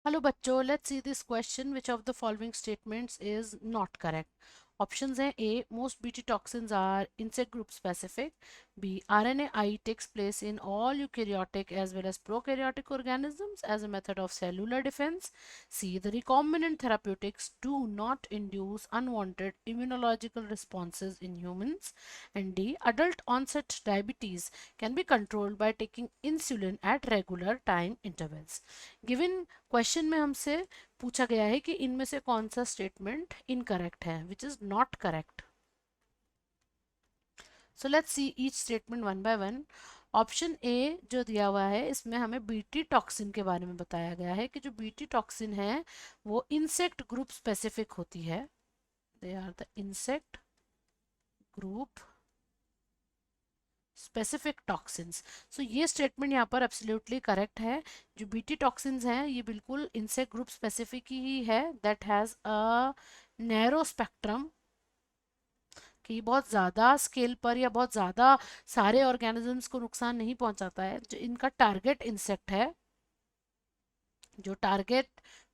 Hello बच्चों, let's see this question. Which of the following statements is not correct? Options हैं A. Most Bt toxins are insect group specific. B. RNAi takes place in all eukaryotic as well as prokaryotic organisms as a method of cellular defense. C. The recombinant therapeutics do not induce unwanted immunological responses in humans. And D. Adult onset diabetes can be controlled by taking insulin at regular time intervals. Given question में हमसे पूछा गया है कि इनमें से कौन सा स्टेटमेंट इनकरेक्ट है, which is not correct. So let's see each statement one by one. Option A जो दिया हुआ है इसमें हमें बीटी टॉक्सिन के बारे में बताया गया है कि जो बीटी टॉक्सिन है वो इंसेक्ट ग्रुप स्पेसिफिक होती है. They are the insect group specific toxins. So ये स्टेटमेंट यहाँ पर एब्सोल्युटली करेक्ट है. जो बीटी टॉक्सिन्स हैं ये बिल्कुल इंसेक्ट ग्रुप स्पेसिफिक ही है. That has a narrow spectrum, कि बहुत ज़्यादा स्केल पर या बहुत ज़्यादा सारे ऑर्गेनिजम्स को नुकसान नहीं पहुंचाता है. जो इनका टारगेट इंसेक्ट है, जो टारगेट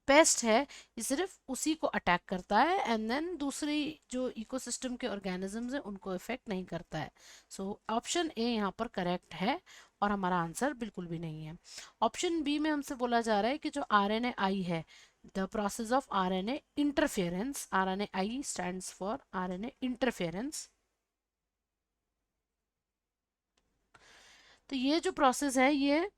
पेस्ट है, ये सिर्फ उसी को अटैक करता है एंड देन दूसरी जो इकोसिस्टम के ऑर्गेनिजम्स हैं उनको इफेक्ट नहीं करता है. सो ऑप्शन ए यहाँ पर करेक्ट है और हमारा आंसर बिल्कुल भी नहीं है. ऑप्शन बी में हमसे बोला जा रहा है कि जो RNAi है, the process of RNA interference, RNAi stands for RNA interference. तो ये जो प्रोसेस है ये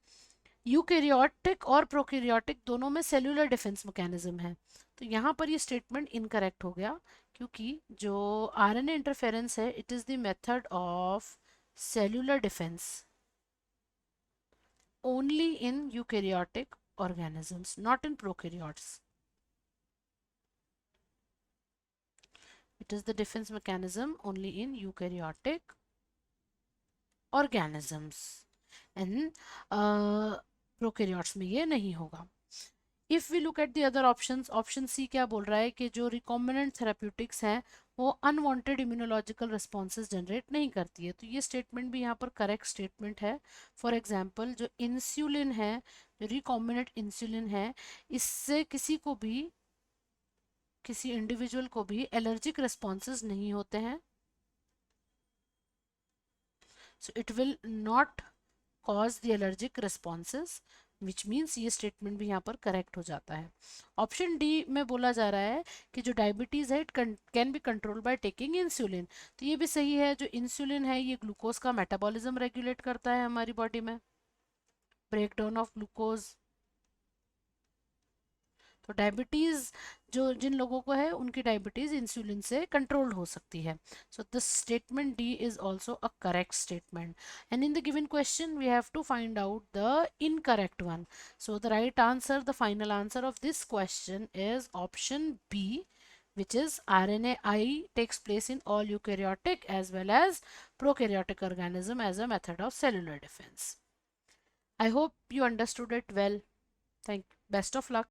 यूकैरियोटिक और प्रोकैरियोटिक दोनों में सेल्यूलर डिफेंस मैकेनिज्म है. तो यहाँ पर ये स्टेटमेंट इनकरेक्ट हो गया क्योंकि जो RNA इंटरफेरेंस है it is the method of cellular defence only in eukaryotic organisms, not in prokaryotes. It is the defense mechanism only in eukaryotic organisms and prokaryotes में ये नहीं होगा. If we look at the other options, option C क्या बोल रहा है कि जो रिकॉम्बिनेंट थेराप्यूटिक्स हैं वो अनवांटेड इम्यूनोलॉजिकल रिस्पॉन्सेज जनरेट नहीं करती है. तो ये स्टेटमेंट भी यहाँ पर करेक्ट स्टेटमेंट है. फॉर एग्जांपल जो इंसुलिन है, जो रिकॉम्बिनेंट इंसुलिन है, इससे किसी इंडिविजुअल को भी एलर्जिक रिस्पॉन्सेज नहीं होते हैं. So it will not cause the allergic responses, which means ये स्टेटमेंट भी यहाँ पर करेक्ट हो जाता है. ऑप्शन डी में बोला जा रहा है कि जो डायबिटीज़ है it can be control by taking insulin. तो ये भी सही है. जो इंसुलिन है ये ग्लूकोज का मेटाबॉलिज्म रेगुलेट करता है हमारी बॉडी में, ब्रेकडाउन ऑफ ग्लूकोज. तो डायबिटीज़ जो जिन लोगों को है उनकी डायबिटीज़ इंसुलिन से कंट्रोल हो सकती है. So this statement D is also a correct statement. And in the given question we have to find out the incorrect one. So the right answer, the final answer of this question is option B, which is RNAi takes place in all eukaryotic as well as prokaryotic organism as a method of cellular defense. I hope you understood it well. Best of luck.